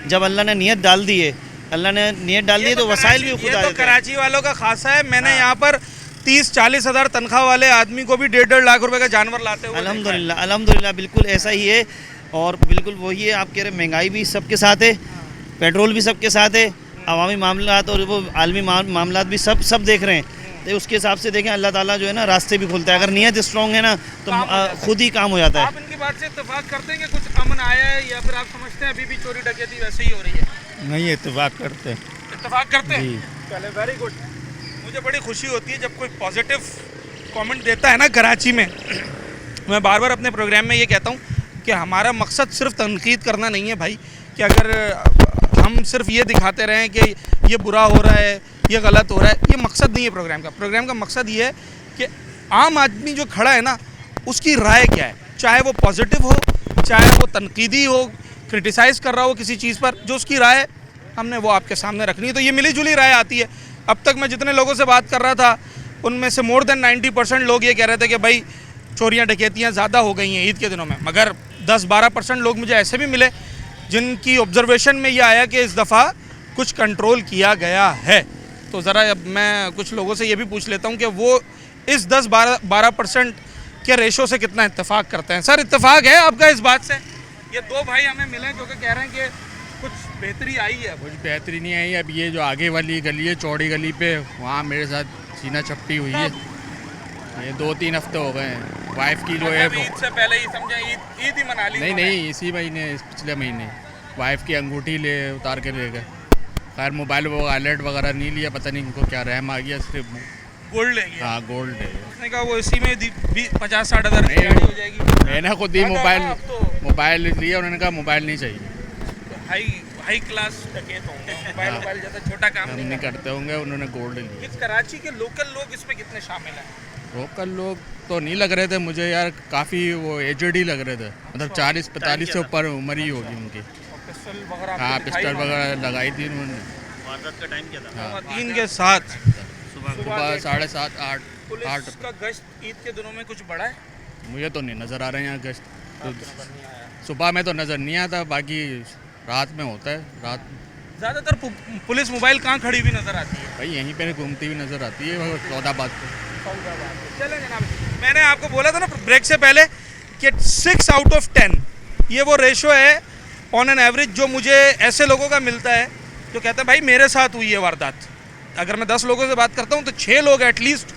जब अल्लाह ने नियत डाल दी है, अल्लाह ने नियत डाल दी है तो वसाइल भी खुद आ जाते हैं। कराची वालों का खासा है, मैंने यहाँ पर 30-40 हज़ार तनख्वाह वाले आदमी को भी 1.5 लाख रुपए का जानवर लाते हुए अल्हम्दुलिल्लाह बिल्कुल ऐसा ही है। और बिल्कुल वही है, आप कह रहे महंगाई भी सबके साथ है, पेट्रोल भी सबके साथ है, अवामी मामलात और वो आलमी मामलात भी सब देख रहे हैं। तो उसके हिसाब से देखें अल्लाह ताला जो है ना रास्ते भी खोलता है। अगर नीयत स्ट्रॉन्ग है ना तो खुद ही काम हो जाता है। आप इनकी बात से इत्तेफाक करते हैं कि कुछ अमन आया है या फिर आप समझते हैं अभी भी चोरी डकैती वैसे ही हो रही है? नहीं, इत्तेफाक करते हैं। इत्तेफाक करते हैं, चले वेरी गुड। मुझे बड़ी खुशी होती है जब कोई पॉजिटिव कमेंट देता है ना कराची में। मैं बार बार अपने प्रोग्राम में ये कहता हूँ कि हमारा मकसद सिर्फ तनकीद करना नहीं है भाई, कि अगर हम सिर्फ ये दिखाते रहें कि ये बुरा हो रहा है, ये गलत हो रहा है, ये मकसद नहीं है प्रोग्राम का। प्रोग्राम का मकसद ये है कि आम आदमी जो खड़ा है ना उसकी राय क्या है, चाहे वो पॉजिटिव हो, चाहे वो तनकीदी हो, क्रिटिसाइज़ कर रहा हो किसी चीज़ पर, जो उसकी राय हमने वो आपके सामने रखनी है। तो ये मिली जुली राय आती है। अब तक मैं जितने लोगों से बात कर रहा था उनमें से मोर देन 90% लोग ये कह रहे थे कि भाई चोरियाँ डकैतियाँ ज़्यादा हो गई हैं ईद के दिनों में, मगर 10-12% लोग मुझे ऐसे भी मिले जिनकी ऑब्जर्वेशन में ये आया कि इस दफ़ा कुछ कंट्रोल किया गया है। तो ज़रा अब मैं कुछ लोगों से ये भी पूछ लेता हूँ कि वो इस 10-12% के रेशो से कितना इत्तेफाक करते हैं। सर, इत्तेफाक है आपका इस बात से? ये 2 भाई हमें मिले जो कि कह रहे हैं कि कुछ बेहतरी आई है। कुछ बेहतरी नहीं आई। अब ये जो आगे वाली गली है, चौड़ी गली पे, वहाँ मेरे साथ सीना चपटी हुई है। ये 2-3 हफ्ते हो गए हैं। वाइफ की जो है ईद से पहले ही समझे ईद ही मना ली? नहीं, इसी महीने, पिछले महीने वाइफ की अंगूठी उतार के ले गए। खैर मोबाइल वॉलेट वगैरह नहीं लिया, पता नहीं इनको क्या रहम आ गया, सिर्फ गोल्ड ले गया। हाँ, गोल्ड ले गया। उसने कहा वो इसी में 50-60 हज़ार की गाड़ी हो जाएगी। मैंने खुद ही मोबाइल लिया, उन्होंने कहा मोबाइल नहीं चाहिए। हाई क्लास डकैत होंगे, मोबाइल जैसा छोटा काम नहीं करते होंगे, उन्होंने गोल्ड लिया। इस कराची के लोकल लोग इसमें कितने शामिल हैं? लोकल लोग तो नहीं लग रहे थे मुझे यार, काफ़ी वो एजेड ही लग रहे थे, मतलब 40-45 से ऊपर उम्र ही होगी उनकी। हाँ, पिस्टल वगैरह लगाई थी उन्होंने। वारदात का टाइम क्या था? हाँ, 3 के 7 सुबह 7:30-8। पुलिस का गश्त ईद के दिनों में कुछ बढ़ा है? मुझे तो नहीं नज़र आ रहे हैं यहाँ गश्त। तो सुबह में तो नज़र नहीं आता, बाकी रात में होता है। रात ज़्यादातर पुलिस मोबाइल कहाँ खड़ी हुई नज़र आती है? भाई यहीं पे घूमती हुई नज़र आती है, सौदाबाद पे। चलें जनाब, मैंने आपको बोला था ना ब्रेक से पहले कि 6 आउट ऑफ 10 ये वो रेशो है ऑन एन एवरेज जो मुझे ऐसे लोगों का मिलता है जो कहते हैं भाई मेरे साथ हुई है वारदात। अगर मैं 10 लोगों से बात करता हूँ तो 6 लोग एटलीस्ट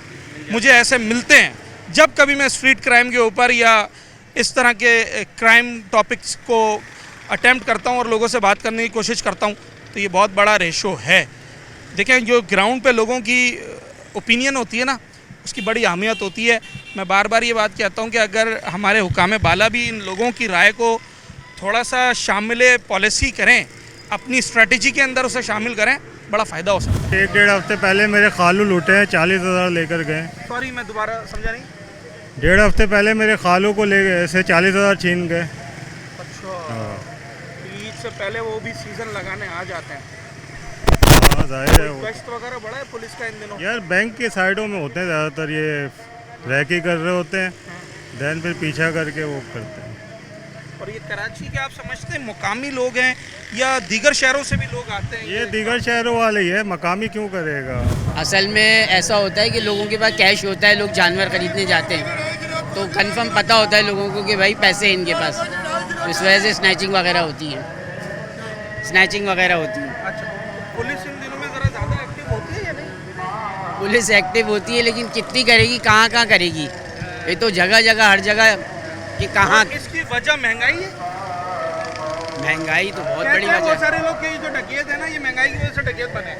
मुझे ऐसे मिलते हैं। जब कभी मैं स्ट्रीट क्राइम के ऊपर या इस तरह के क्राइम टॉपिक्स को अटेम्प्ट करता हूँ और लोगों से बात करने की कोशिश करता हूँ तो ये बहुत बड़ा रेशो है। देखें, जो ग्राउंड पे लोगों की ओपिनियन होती है ना उसकी बड़ी अहमियत होती है। मैं बार बार ये बात कहता हूँ कि अगर हमारे हुकाम बाला भी इन लोगों की राय को थोड़ा सा शामिल पॉलिसी करें, अपनी स्ट्रेटजी के अंदर उसे शामिल करें, बड़ा फ़ायदा हो सकता है। 1-1.5 हफ्ते पहले मेरे खालू लूटे हैं, 40,000 लेकर गए। सॉरी, मैं दोबारा समझा नहीं। 1.5 हफ्ते पहले मेरे खालू को ले गए, ऐसे 40,000 छीन गए। अच्छा, ईद से पहले वो भी सीज़न लगाने आ जाते हैं। हाँ, जाहिर है। गश्त वगैरह बड़ा है पुलिस का इन दिनों? यार बैंक के साइडों में होते हैं ज़्यादातर, ये रैकी कर रहे होते हैं, देन फिर पीछा करके वो करते हैं। और ये कराची के आप समझते हैं मुकामी लोग हैं या दीगर शहरों से भी लोग आते हैं? ये दीगर शहरों वाले ही है, मकामी क्यों करेगा? असल में ऐसा होता है कि लोगों के पास कैश होता है, लोग जानवर खरीदने जाते हैं तो कंफर्म पता होता है लोगों को कि भाई पैसे हैं इनके पास, तो इस वजह से स्नैचिंग वगैरह होती है। अच्छा, पुलिस इन दिनों में ज़रा ज़्यादा एक्टिव होती है या नहीं? पुलिस एक्टिव होती है लेकिन कितनी करेगी, कहाँ करेगी? ये तो जगह जगह हर जगह कि कहाँ। इसकी वजह महंगाई है। महंगाई तो बहुत कहते बड़ी हैं वजह बहुत सारे लोग कि जो डकैत है ना, ये महंगाई की वजह से डकैत बने।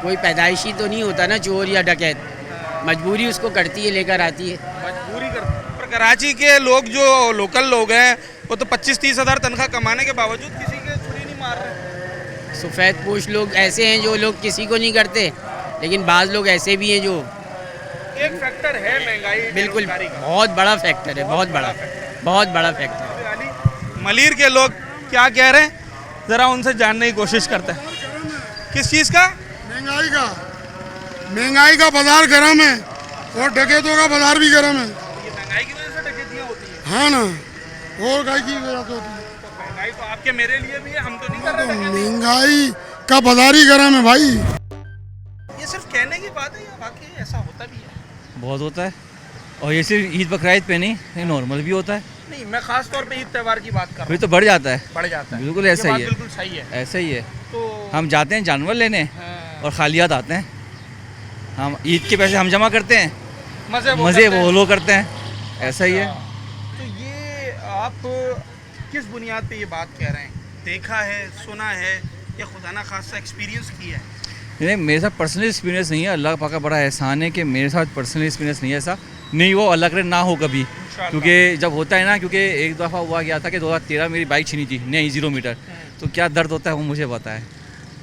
कोई पैदाइशी तो नहीं होता ना चोर या डकैत, मजबूरी उसको करती है, लेकर आती है। मजबूरी करते हैं। पर कराची के लोग जो लोकल लोग हैं वो तो 25-30 हज़ार तनख्वाह कमाने के बावजूद किसी के छुरी नहीं मार रहे। सफ़ेद पोश लोग ऐसे हैं जो लोग किसी को नहीं करते, लेकिन बाज़ लोग ऐसे भी हैं जो एक फैक्टर है महंगाई, बिल्कुल बेरोजगारी का। बहुत बड़ा फैक्टर है, बहुत बड़ा फैक्टर है। मलीर के लोग क्या कह रहे हैं, ज़रा उनसे जानने की कोशिश करते हैं। किस चीज़ का? महंगाई का बाजार गर्म है और डकैतों का बाजार भी गर्म है। ये महंगाई की वजह से डकैतियाँ होती हैं। हाँ ना, और गाय की वजह से होती है। तो महंगाई तो आपके मेरे लिए भी है, हम तो नहीं कर रहे डकैती। महंगाई का बाजार ही गर्म है भाई। ये सिर्फ कहने की बात है या वाकई ऐसा होता भी है? बहुत होता है, और ये सिर्फ ईद बकरीद पे नहीं, ये नॉर्मल भी होता है। नहीं, मैं खास तौर पे ईद त्यौहार की बात कर रहा फिर तो बढ़ जाता है, हूँ। बढ़ जाता है, बिल्कुल ये ऐसा बात ही है, बिल्कुल सही है। ऐसा ही है। तो हम जाते हैं जानवर लेने हाँ, और खालियात आते हैं। हम ईद के पैसे हम जमा करते हैं, मज़े मज़े करते हैं। वो लोग करते हैं, ऐसा ही है। तो ये आप किस बुनियाद पे ये बात कह रहे हैं? देखा है, सुना है या खुदा ना खासा एक्सपीरियंस किया है? नहीं, मेरे साथ पर्सनल एक्सपीरियंस नहीं है, अल्लाह पाक का बड़ा एहसान है कि मेरे साथ पर्सनल एक्सपीरियंस नहीं है ऐसा, नहीं वो अल्लाह करे ना हो कभी, क्योंकि जब होता है ना, क्योंकि एक दफ़ा हुआ गया था कि 2013 मेरी बाइक छीनी थी, नहीं 0 मीटर, तो क्या दर्द होता है वो मुझे पता है।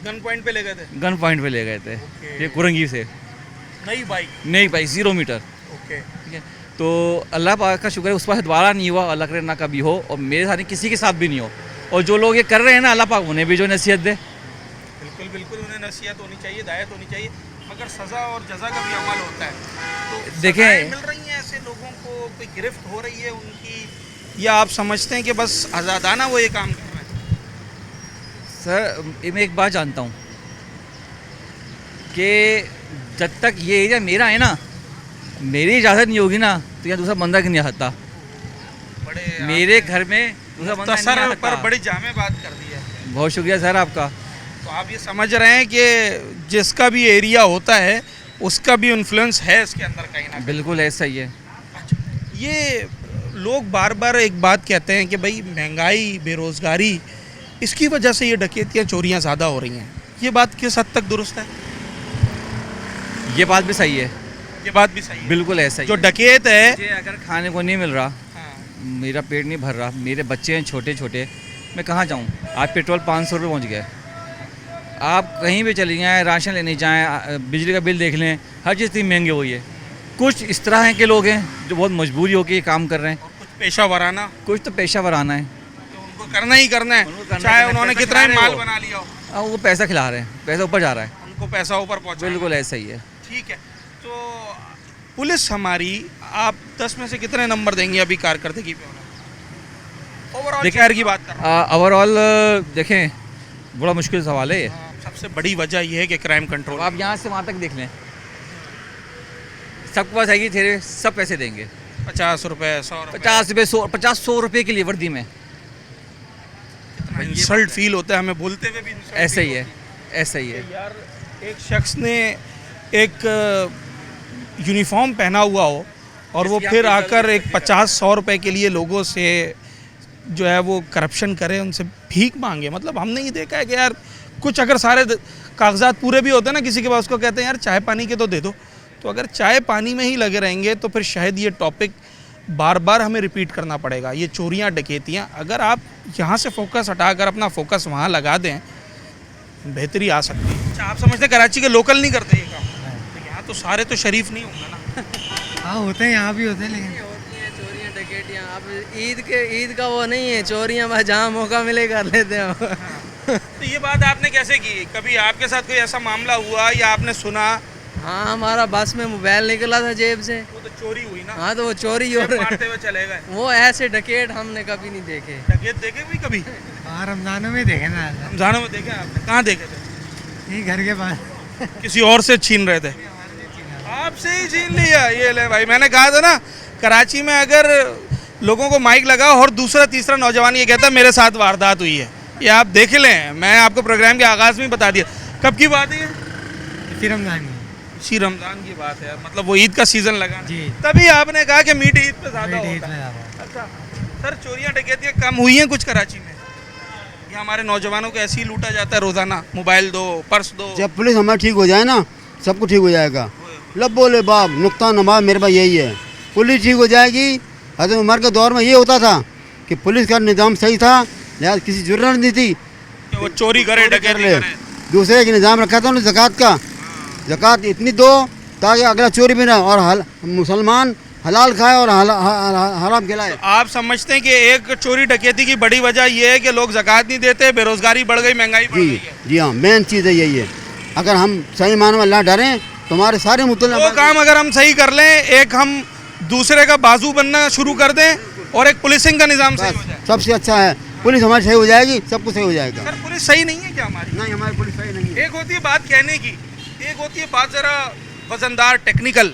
गन पॉइंट पे ले गए थे? गन पॉइंट पे ले गए थे, ये कुरंगी से, नई बाइक? नई बाइक 0 मीटर, ओके। ठीक है। तो अल्लाह पाक का शुक्र है उस पर दोबारा नहीं हुआ, अल्लाह करे ना कभी हो, और मेरे साथ किसी के साथ भी नहीं हो। और जो लोग ये कर रहे हैं ना, अल्लाह पाक उन्हें भी जो नसीहत दे। बिल्कुल बिल्कुल, उन्हें नसीहत होनी चाहिए, हिदायत होनी चाहिए, मगर सज़ा और जज़ा का भी अमल होता है। तो देखें, सज़ाएं मिल रही हैं ऐसे लोगों को, कोई गिरफ्त हो रही है उनकी, या आप समझते हैं कि बस आज़ादाना वो ये काम कर रहे हैं? सर मैं एक बात जानता हूँ कि जब तक ये एरिया मेरा है ना, मेरी इजाज़त नहीं होगी ना, तो यहाँ दूसरा बंदा नहीं आ सकता। बड़े मेरे घर में दूसरा बंदा नहीं आ मुख्तसर सकता। पर बड़ी जामे बात कर दी है। बहुत शुक्रिया सर आपका। तो आप ये समझ रहे हैं कि जिसका भी एरिया होता है उसका भी इन्फ्लुएंस है इसके अंदर कहीं ना कहीं। बिल्कुल ऐसा ही है। ये लोग बार बार एक बात कहते हैं कि भाई महंगाई, बेरोज़गारी, इसकी वजह से ये डकैतियाँ, चोरियाँ ज़्यादा हो रही हैं। ये बात किस हद तक दुरुस्त है? ये बात भी सही है, ये बात भी सही है। बिल्कुल ऐसा ही जो है। डकैत है, मुझे अगर खाने को नहीं मिल रहा, हाँ, मेरा पेट नहीं भर रहा, मेरे बच्चे हैं छोटे छोटे, मैं कहाँ जाऊँ? आज पेट्रोल 500 रुपये पहुँच गया। आप कहीं भी चले जाएँ, राशन लेने जाएँ, बिजली का बिल देख लें, हर चीज़ इतनी महंगी हुई है। कुछ इस तरह हैं के लोग हैं जो बहुत मजबूरी होकर ये काम कर रहे हैं, और कुछ पेशा वराना, कुछ तो पेशा वराना है, तो उनको करना ही करना है, उनको करना चाहे है, उन्होंने पैसा कितना ही खिला रहे माल हो। बना लिया हो, और वो पैसा खिला रहे हैं, पैसा ऊपर जा रहा है। उनको पैसा ऊपर पहुँचा। बिल्कुल ऐसा ही है। ठीक है। तो पुलिस हमारी, आप 10 में से कितने नंबर देंगे अभी कारकर्दगी पे? ओवरऑल शहर की बात कर रहा हूँ। ओवरऑल देखें, बड़ा मुश्किल सवाल है ये। सबसे बड़ी वजह यह है कि क्राइम कंट्रोल। आप यहाँ से वहाँ तक देख लें, सबके पास आएगी, थे सब पैसे देंगे, 50 रुपए, 100 रुपए, 50 रुपये, 100 रुपये के लिए वर्दी में। इंसल्ट फील होता है हमें बोलते हुए भी। ऐसा ही है, ऐसा ही है। यार एक शख्स ने एक यूनिफॉर्म पहना हुआ हो और वो फिर आकर एक 50-100 रुपए के लिए लोगों से जो है वो करप्शन करे, उनसे भीख मांगे। मतलब हमने ये देखा है कि यार कुछ अगर सारे कागजात पूरे भी होते हैं ना किसी के पास, उसको कहते हैं यार चाय पानी के तो दे दो। तो अगर चाय पानी में ही लगे रहेंगे तो फिर शायद ये टॉपिक बार बार हमें रिपीट करना पड़ेगा। ये चोरियाँ, डकैतियाँ, अगर आप यहाँ से फोकस हटाकर अपना फोकस वहाँ लगा दें, बेहतरी आ सकती है। अच्छा, आप समझते कराची के लोकल नहीं करते ये काम? तो यहाँ तो सारे तो शरीफ नहीं होंगे ना। हाँ होते हैं, यहाँ भी होते हैं, लेकिन होती हैं चोरियाँ डकैतियाँ। अब ईद का वो नहीं है, चोरियाँ बस जहाँ मौका मिले कर लेते हैं। तो ये बात आपने कैसे की? कभी आपके साथ कोई ऐसा मामला हुआ या आपने सुना हाँ हमारा बस में मोबाइल निकला था जेब से। वो तो चोरी हुई ना। हाँ तो वो चोरी हो रही मारते हुए चले गए। वो ऐसे डकैत हमने कभी नहीं देखे। डकैत देखे भी कभी? हाँ रमजानों में देखे ना। रमजानों में देखे आपने? कहाँ देखे थे? यही घर के पास। किसी और से छीन रहे थे? आपसे ही छीन लिया। ये ले भाई, मैंने कहा था ना, कराची में अगर लोगों को माइक लगा और दूसरा तीसरा नौजवान ये कहता मेरे साथ वारदात हुई है, ये आप देख लें। मैं आपको प्रोग्राम के आगाज़ में ही बता दिया। कब की बात है ये? इसी रमजान में। इसी रमज़ान की बात है, मतलब वो ईद का सीज़न लगा जी। तभी आपने कहा कि मीठी ईद पे ज़्यादा मीठी ईद होता में है। ज़्यादा। अच्छा सर, चोरियाँ डकैतियाँ कम हुई हैं कुछ कराची में? या हमारे नौजवानों को ऐसे ही लूटा जाता है रोज़ाना? मोबाइल दो, पर्स दो। जब पुलिस हमारा ठीक हो जाए ना, सब कुछ ठीक हो जाएगा। लब बोले बाप नुक्ता नमाज मेरे पास यही है, पुलिस ठीक हो जाएगी। हज़रत उमर के दौर में ये होता था कि पुलिस का निज़ाम सही था, लिहाजा किसी जरूरत नहीं थी कि वो चोरी करे, डकैती करे। दूसरे का निज़ाम रखा था उन्होंने ज़कात का। ज़कात इतनी दो ताकि अगला चोरी भी ना, और मुसलमान हलाल खाए और हराम खिलाए। तो आप समझते हैं कि एक चोरी डकैती की बड़ी वजह ये है कि लोग ज़कात नहीं देते, बेरोजगारी बढ़ गई, महंगाई बढ़ गई है? जी हाँ, मेन चीज़ है यही है। अगर हम सही मानव अल्लाह डरें तो हमारे सारे वो काम अगर हम सही कर लें, एक हम दूसरे का बाजू बनना शुरू कर दें और एक पुलिसिंग का निज़ाम सही हो जाए, सबसे अच्छा है। पुलिस हमारी सही हो जाएगी, सब कुछ सही हो जाएगा। सर पुलिस सही नहीं है क्या हमारी? नहीं, हमारी पुलिस सही नहीं है। एक होती है बात कहने की, एक होती है बात ज़रा वजनदार, टेक्निकल।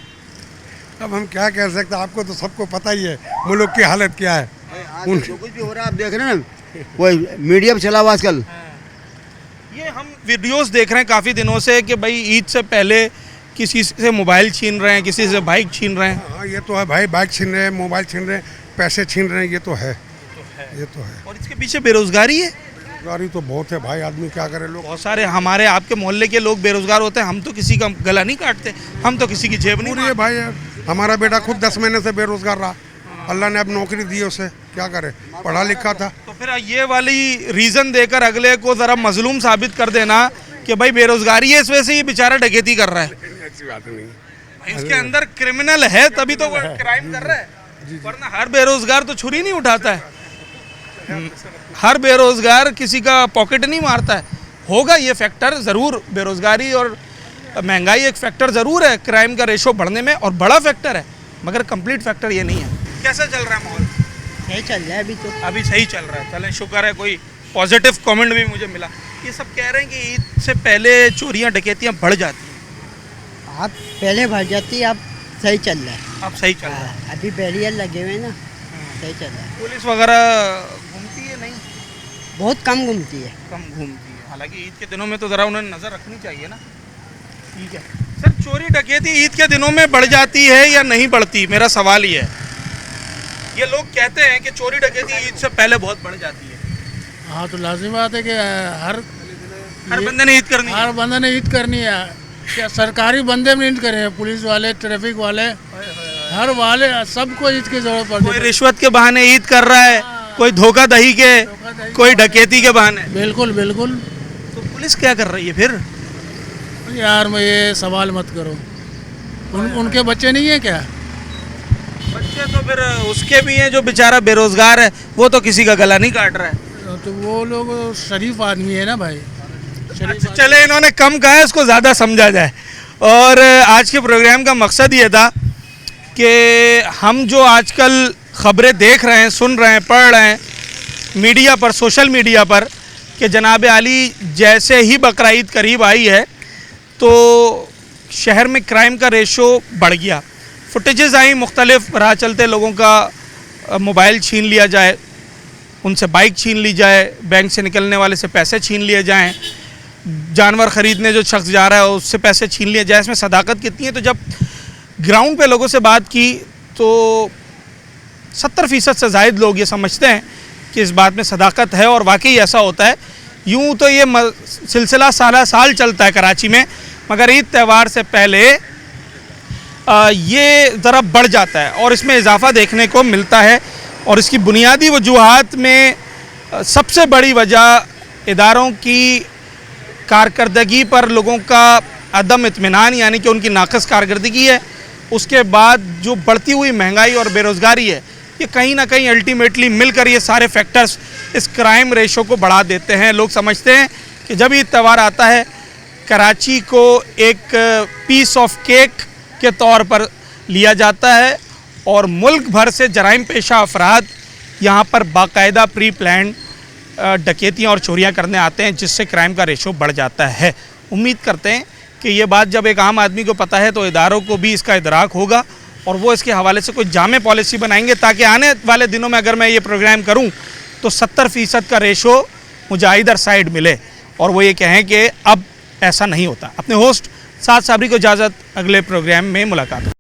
अब हम क्या कह सकते हैं, आपको तो सबको पता ही है मुल्क की हालत क्या है। जो कुछ भी हो रहा है आप देख रहे हैं ना, कोई मीडिया पे चला हुआ आजकल। ये हम वीडियोस देख रहे हैं काफ़ी दिनों से कि भाई ईद से पहले किसी से मोबाइल छीन रहे हैं, किसी से बाइक छीन रहे हैं। हाँ ये तो है भाई, बाइक छीन रहे हैं, मोबाइल छीन रहे हैं, पैसे छीन रहे हैं, ये तो है, ये तो है। और इसके पीछे बेरोजगारी है। बेरोजगारी तो बहुत है भाई, आदमी क्या करे। लोग बहुत सारे हमारे आपके मोहल्ले के लोग बेरोजगार होते हैं, हम तो किसी का गला नहीं काटते, हम तो किसी की जेब नहीं पूरी है भाई। हमारा बेटा खुद 10 महीने से बेरोजगार रहा, अल्लाह ने अब नौकरी दी उसे, क्या करे, पढ़ा लिखा था। तो फिर ये वाली रीज़न देकर अगले को ज़रा मजलूम साबित कर देना कि भाई बेरोजगारी है, इस वजह से ये बेचारा डकैती कर रहा है। ऐसी बात नहीं, इसके अंदर क्रिमिनल है तभी तो वो क्राइम कर रहा है, वरना हर बेरोजगार तो छुरी नहीं उठाता है, हर बेरोजगार किसी का पॉकेट नहीं मारता है। होगा ये फैक्टर ज़रूर, बेरोजगारी और महंगाई एक फैक्टर ज़रूर है क्राइम का रेशो बढ़ने में, और बड़ा फैक्टर है, मगर कंप्लीट फैक्टर ये नहीं है। कैसा चल रहा है माहौल? सही चल रहा है अभी तो। अभी सही चल रहा है, चलें शुक्र है। कोई पॉजिटिव कमेंट भी मुझे मिला। ये सब कह रहे हैं कि ईद से पहले चोरियां डकैतियां बढ़ जाती हैं। आप पहले बढ़ जाती, अब सही चल रहा है। अब सही चल रहा है। अभी बैरियर लगे हुए हैं ना, सही चल रहा है। पुलिस वगैरह घूमती है? नहीं, बहुत कम घूमती है। कम घूमती है। हालांकि ईद के दिनों में तो ज़रा उन्हें नज़र रखनी चाहिए ना। ठीक है सर, चोरी डकैती ईद के दिनों में बढ़ जाती है या नहीं बढ़ती? मेरा सवाल ये है। ये लोग कहते हैं कि चोरी डकैती ईद से पहले बहुत बढ़ जाती है। हाँ तो लाजिम बात है कि हर बंदे ने ईद करनी है। हर बंदे ने ईद करनी है। क्या सरकारी बंदे में ईद करे, पुलिस वाले, ट्रैफिक वाले, हर वाले सबको ईद की जरूरत पड़ती है। कोई रिश्वत के बहाने ईद कर रहा है, कोई धोखाधड़ी के, कोई डकैती के बहाने। बिल्कुल बिल्कुल। तो पुलिस क्या कर रही है फिर? यार मैं ये सवाल मत करो, उनके बच्चे नहीं है क्या? बच्चे तो फिर उसके भी हैं, जो बेचारा बेरोजगार है वो तो किसी का गला नहीं काट रहा है। तो वो लोग शरीफ आदमी है ना भाई। अच्छा चले, इन्होंने कम कहा है, इसको ज़्यादा समझा जाए। और आज के प्रोग्राम का मकसद ये था कि हम जो आजकल ख़बरें देख रहे हैं, सुन रहे हैं, पढ़ रहे हैं मीडिया पर, सोशल मीडिया पर, कि जनाब आली जैसे ही बकरा ईद करीब आई है तो शहर में क्राइम का रेशो बढ़ गया। फुटेजेस आई मुख्तलिफ, राह चलते लोगों का मोबाइल छीन लिया जाए, उनसे बाइक छीन ली जाए, बैंक से निकलने वाले से पैसे छीन लिए जाएं, जानवर ख़रीदने जो शख्स जा रहा है उससे पैसे छीन लिए जाए। इसमें सदाकत कितनी है? तो जब ग्राउंड पे लोगों से बात की तो 70% से ज़ायद लोग ये समझते हैं कि इस बात में सदाकत है, और वाकई ऐसा होता है। यूँ तो ये सिलसिला साल चलता है कराची में, मगर ईद त्यौहार से पहले ये ज़रा बढ़ जाता है और इसमें इजाफ़ा देखने को मिलता है। और इसकी बुनियादी वजूहात में सबसे बड़ी वजह इदारों की कारकर्दगी पर लोगों का अदम इत्मीनान, यानी कि उनकी नाक़िस कारकर्दगी है। उसके बाद जो बढ़ती हुई महंगाई और बेरोज़गारी है, ये कहीं ना कहीं अल्टीमेटली मिलकर ये सारे फैक्टर्स इस क्राइम रेशो को बढ़ा देते हैं। लोग समझते हैं कि जब ईद त्यौहार आता है कराची को एक पीस ऑफ केक के तौर पर लिया जाता है और मुल्क भर से जराइम पेशा अफराद यहाँ पर बाकायदा प्री प्लान डकैतियाँ और चोरियाँ करने आते हैं, जिससे क्राइम का रेशो बढ़ जाता है। उम्मीद करते हैं कि ये बात जब एक आम आदमी को पता है तो इदारों को भी इसका इदराक होगा और वो इसके हवाले से कोई जामे पॉलिसी बनाएंगे, ताकि आने वाले दिनों में अगर मैं ये प्रोग्राम करूं तो 70% का रेशो मुझे इधर साइड मिले और वो ये कहें कि अब ऐसा नहीं होता। अपने होस्ट साद साबरी को इजाज़त, अगले प्रोग्राम में मुलाकात।